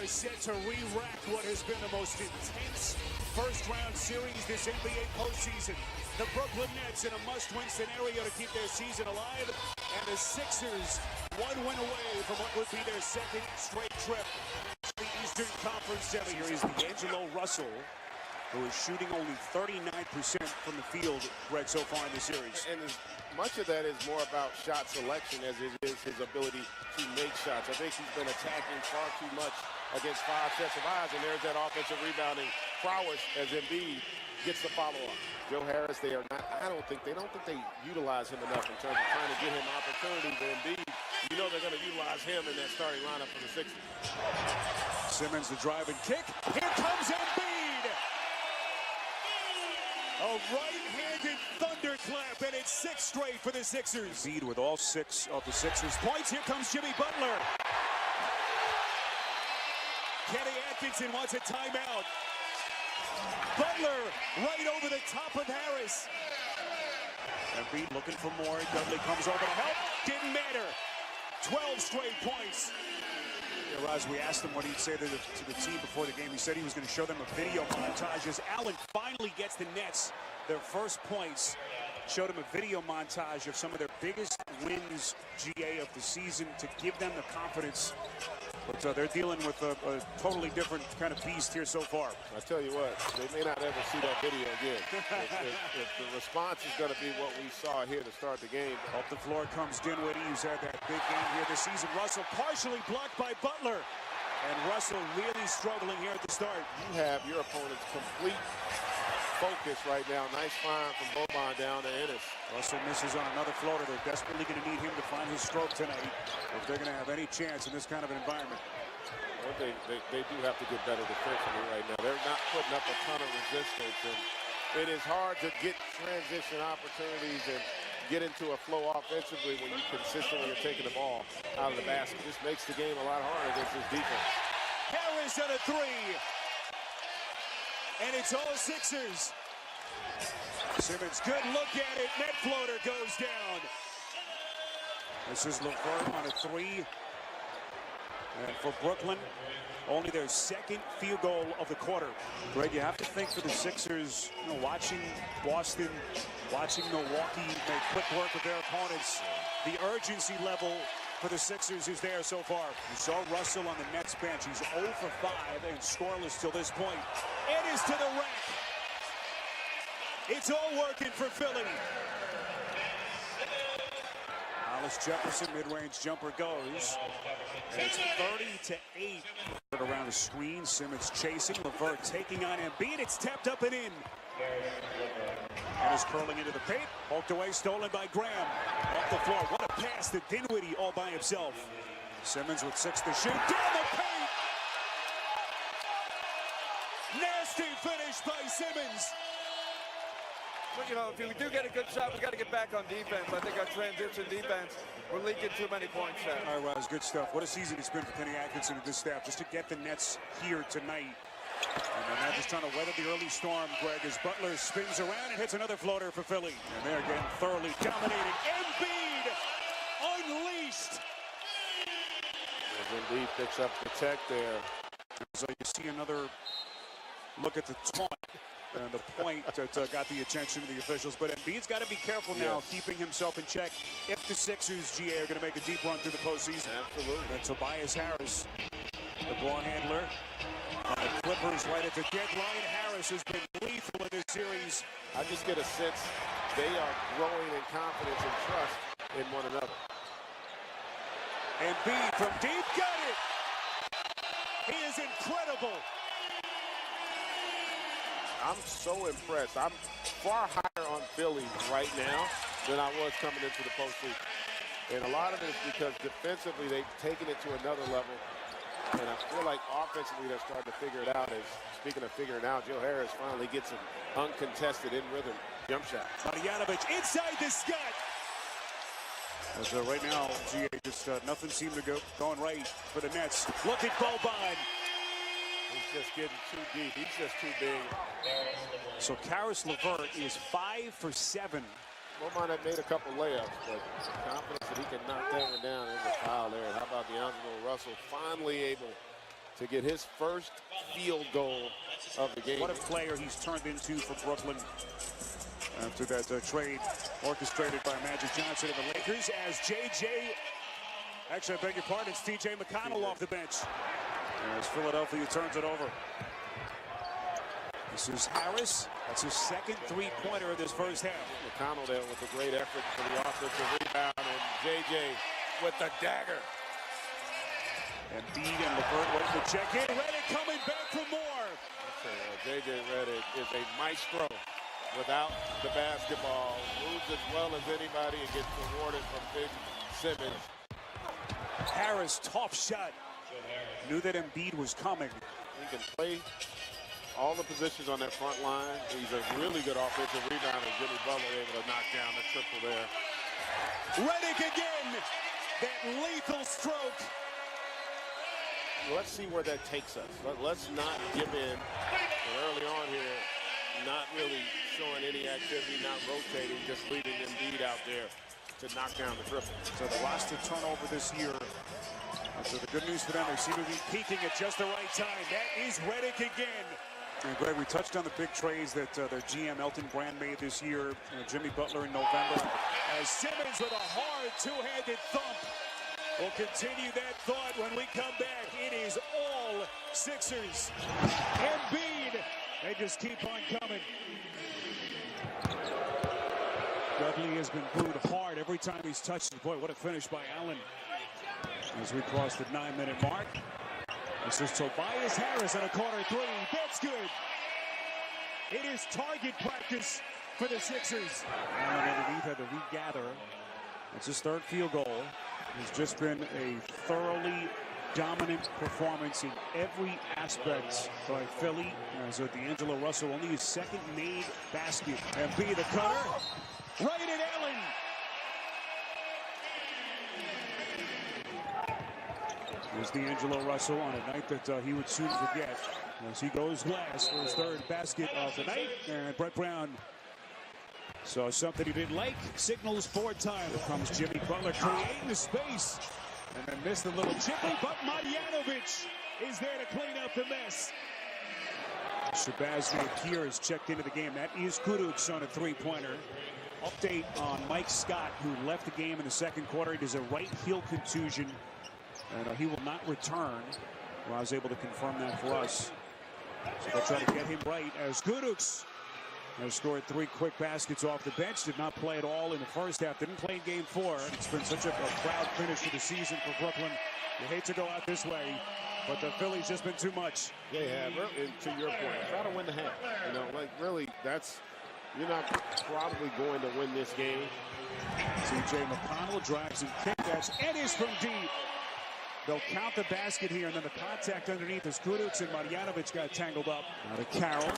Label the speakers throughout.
Speaker 1: are set to re-rack what has been the most intense first-round series this NBA postseason. The Brooklyn Nets in a must-win scenario to keep their season alive, and the Sixers one win away from what would be their second straight trip to the Eastern Conference Series. D'Angelo Russell, who is shooting only 39% from the field, Greg, so far in the series.
Speaker 2: And much of that is more about shot selection as it is his ability to make shots. I think he's been attacking far too much against 5 sets of eyes, and there's that offensive rebounding prowess as Embiid gets the follow-up. Joe Harris, they don't think they utilize him enough in terms of trying to get him opportunities. And Embiid, you know they're going to utilize him in that starting lineup for the Sixers.
Speaker 1: Simmons, the drive and kick. Here comes Embiid. A right-handed thunderclap, and it's 6 straight for the Sixers. Embiid with all 6 of the Sixers' points. Here comes Jimmy Butler. Kenny Atkinson wants a timeout. Butler right over the top of Harris. Embiid looking for more. Dudley comes over to help. Didn't matter. 12 straight points. Yeah, Roz, we asked him what he'd say to the team before the game. He said he was going to show them a video montage as Allen finally gets the Nets their first points. Showed him a video montage of some of their biggest wins, GA, of the season to give them the confidence. But they're dealing with a totally different kind of beast here so far.
Speaker 2: I tell you what, they may not ever see that video again. if the response is going to be what we saw here to start the game.
Speaker 1: Up the floor comes Dinwiddie, who's had that big game here this season. Russell partially blocked by Butler. And Russell really struggling here at the start.
Speaker 2: You have your opponent's complete focus right now. Nice find from Boban down to Ennis.
Speaker 1: Russell misses on another floater. They're desperately going to need him to find his stroke tonight if they're going to have any chance in this kind of an environment.
Speaker 2: Well, they do have to get better defensively right now. They're not putting up a ton of resistance, and it is hard to get transition opportunities and get into a flow offensively when you consistently are taking the ball out of the basket. This makes the game a lot harder against this defense.
Speaker 1: Harris on a 3. And it's all Sixers. Simmons, good look at it. Net floater goes down. This is LeVert on a 3. And for Brooklyn, only their second field goal of the quarter. Greg, you have to think for the Sixers, watching Boston, watching Milwaukee make quick work with their opponents, the urgency level for the Sixers is there so far. You saw Russell on the Nets bench. He's 0 for 5 and scoreless till this point. It is to the rack. It's all working for Philly. Hollis Jefferson, mid-range jumper goes. And it's 30-8. Around the screen, Simmons chasing. LeVert taking on Embiid. It's tapped up and in. And is curling into the paint. Poked away, stolen by Graham. Off the floor. What a pass to Dinwiddie all by himself. Simmons with 6 to shoot. Down the paint! Nasty finish by Simmons.
Speaker 3: Well, if we do get a good shot, we got to get back on defense. I think our transition defense, we're leaking too many points there.
Speaker 1: All right, Roz, good stuff. What a season it's been for Kenny Atkinson and this staff just to get the Nets here tonight. And they're now just trying to weather the early storm, Greg, as Butler spins around and hits another floater for Philly. And they're getting thoroughly dominated. Embiid unleashed.
Speaker 2: As Embiid picks up the tech there.
Speaker 1: So you see another look at the taunt and the point that got the attention of the officials. But Embiid's got to be careful now, keeping himself in check if the Sixers, GA, are going to make a deep run through the postseason.
Speaker 2: Absolutely.
Speaker 1: And Tobias Harris, the ball handler. On the Clippers right at the deadline. Harris has been lethal in this series.
Speaker 2: I just get a sense they are growing in confidence and trust in one another.
Speaker 1: Embiid from deep, got it! He is incredible.
Speaker 2: I'm so impressed. I'm far higher on Philly right now than I was coming into the postseason. And a lot of it is because defensively they've taken it to another level. And I feel like offensively they're starting to figure it out. As speaking of figuring out, Joe Harris finally gets an uncontested in rhythm jump shot.
Speaker 1: Marjanovic inside the Scott. As right now, GA just nothing seemed to go going right for the Nets. Look at Boban.
Speaker 2: He's just getting too deep. He's just too big.
Speaker 1: So Caris LeVert is 5 for 7.
Speaker 2: Boban had made a couple layups, but confidence that he can knock that one down. There's a foul there. How about D'Angelo Russell finally able to get his first field goal of the game.
Speaker 1: What a player he's turned into for Brooklyn after that trade orchestrated by Magic Johnson and the Lakers, as actually, I beg your pardon, it's T.J. McConnell off the bench as Philadelphia turns it over. This is Harris. That's his second three-pointer of this first half.
Speaker 2: McConnell there with a great effort for the offensive rebound, and J.J. with the dagger.
Speaker 1: Embiid and LeVert waiting to check in. Redick coming back for more.
Speaker 2: J.J. Redick is a maestro without the basketball. Moves as well as anybody and gets rewarded from Ben Simmons.
Speaker 1: Harris, tough shot. Knew that Embiid was coming.
Speaker 2: He can play all the positions on that front line. He's a really good offensive rebounder. Jimmy Butler able to knock down the triple there.
Speaker 1: Redick again. That lethal stroke.
Speaker 2: Let's see where that takes us. Let's not give in. And early on here, not really showing any activity, not rotating, just leaving Embiid out there to knock down the triple.
Speaker 1: So the roster turnover this year. So the good news for them, they seem to be peaking at just the right time. That is Redick again. And Greg, we touched on the big trades that their GM Elton Brand made this year. Jimmy Butler in November. As Simmons with a hard two-handed thump. We'll continue that thought when we come back. It is all Sixers. Embiid. They just keep on coming. Dudley has been booed hard every time he's touched it. Boy, what a finish by Allen. As we cross the 9-minute mark. This is Tobias Harris on a corner three. That's good. It is target practice for the Sixers. Allen underneath had to regather. It's his third field goal. It's just been a thoroughly dominant performance in every aspect by Philly. As D'Angelo Russell only his second made basket. Embiid the cutter. Right at Allen. Here's D'Angelo Russell on a night that he would soon forget. As he goes last for his third basket of the night. And Brett Brown saw something he didn't like. Signals for time. Here comes Jimmy Butler creating the space. And then missed a little chippy, but Marjanovic is there to clean up the mess. Shabazz Napier has checked into the game. That is Kurucs on a three-pointer. Update on Mike Scott, who left the game in the second quarter. He has a right heel contusion, and he will not return. Well, I was able to confirm that for us. So they'll try to get him right as Kurucs has scored three quick baskets off the bench. Did not play at all in the first half. Didn't play in game 4. It's been such a proud finish to the season for Brooklyn. You hate to go out this way, but the Phillies just been too much.
Speaker 2: They have, and to your point, try to win the half. You know, like really, you're not probably going to win this game.
Speaker 1: T.J. McConnell drives and kicks, and is from deep. They'll count the basket here, and then the contact underneath as Kurucs and Marjanovic got tangled up. Now to Carroll.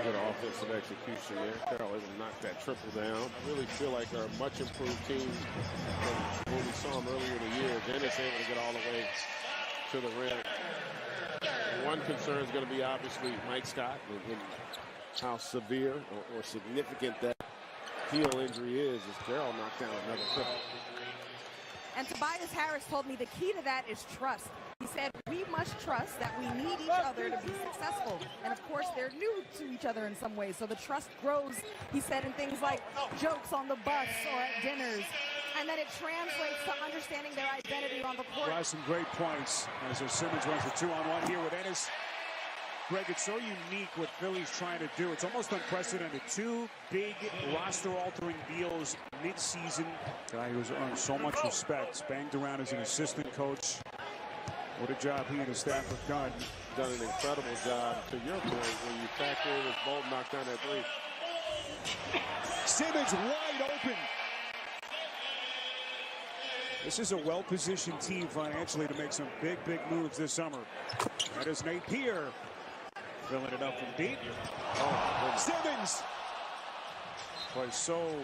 Speaker 2: Good offensive execution there. Carroll able to knock that triple down. I really feel like they're a much improved team from when we saw them earlier in the year. Dennis able to get all the way to the rim. One concern is going to be obviously Mike Scott and how severe or significant that heel injury is as Carroll knocked down another triple.
Speaker 4: And Tobias Harris told me the key to that is trust. He said, we must trust that we need each other to be successful. And of course, they're new to each other in some ways. So the trust grows, he said, in things like jokes on the bus or at dinners. And then it translates to understanding their identity on the court.
Speaker 1: Well, some great points as Simmons runs a 2-on-1 here with Ennis. Greg, it's so unique what Philly's trying to do. It's almost unprecedented. 2 big roster-altering deals mid-season. Guy who's earned so much respect. Banged around as an assistant coach. What a job he and his staff have done.
Speaker 2: Done an incredible job. To your point, when you factor in his Bolton knocked down that three.
Speaker 1: Simmons wide open. This is a well-positioned team financially to make some big, big moves this summer. That is Napier. Filling it up from deep. Oh, Simmons. Boy, so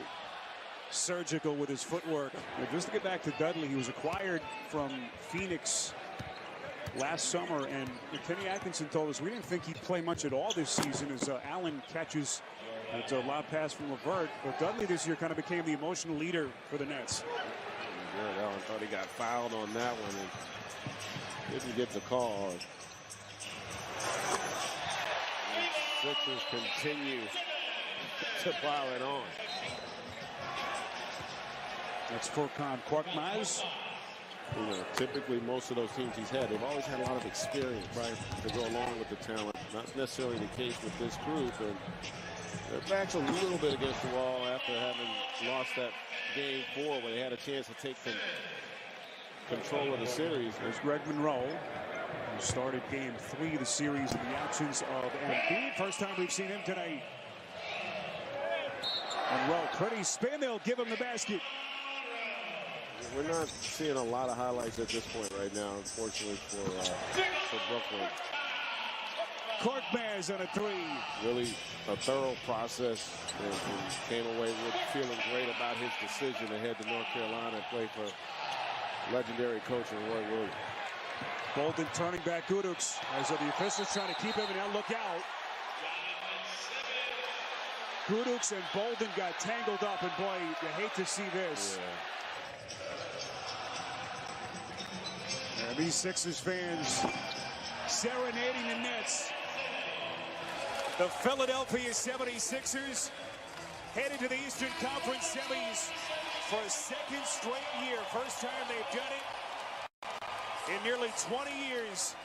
Speaker 1: surgical with his footwork. Now, just to get back to Dudley, he was acquired from Phoenix last summer, and Kenny Atkinson told us we didn't think he'd play much at all this season as Allen catches a lob pass from LeVert. But Dudley this year kind of became the emotional leader for the Nets.
Speaker 2: Allen thought he got fouled on that one. And Didn't get the call. Sixers continue to pile it on.
Speaker 1: That's Furkan Korkmaz.
Speaker 2: You know, typically most of those teams he's had, they've always had a lot of experience, right, to go along with the talent. Not necessarily the case with this group. And their back's a little bit against the wall after having lost that game 4 where they had a chance to take control of the series.
Speaker 1: There's Greg Monroe, who started game 3 of the series in the absence of Embiid. First time we've seen him tonight. Monroe, pretty spin. They'll give him the basket.
Speaker 2: We're not seeing a lot of highlights at this point right now, unfortunately, for Brooklyn.
Speaker 1: Korkmaz on a 3.
Speaker 2: Really a thorough process, and came away with feeling great about his decision to head to North Carolina and play for legendary coach Roy Williams.
Speaker 1: Bolden turning back Gudux as the officials trying to keep him, and now look out. Gudux and Bolden got tangled up, and boy, you hate to see this.
Speaker 2: Yeah.
Speaker 1: And these Sixers fans serenading the Nets. The Philadelphia 76ers headed to the Eastern Conference semis for a second straight year. First time they've done it in nearly 20 years.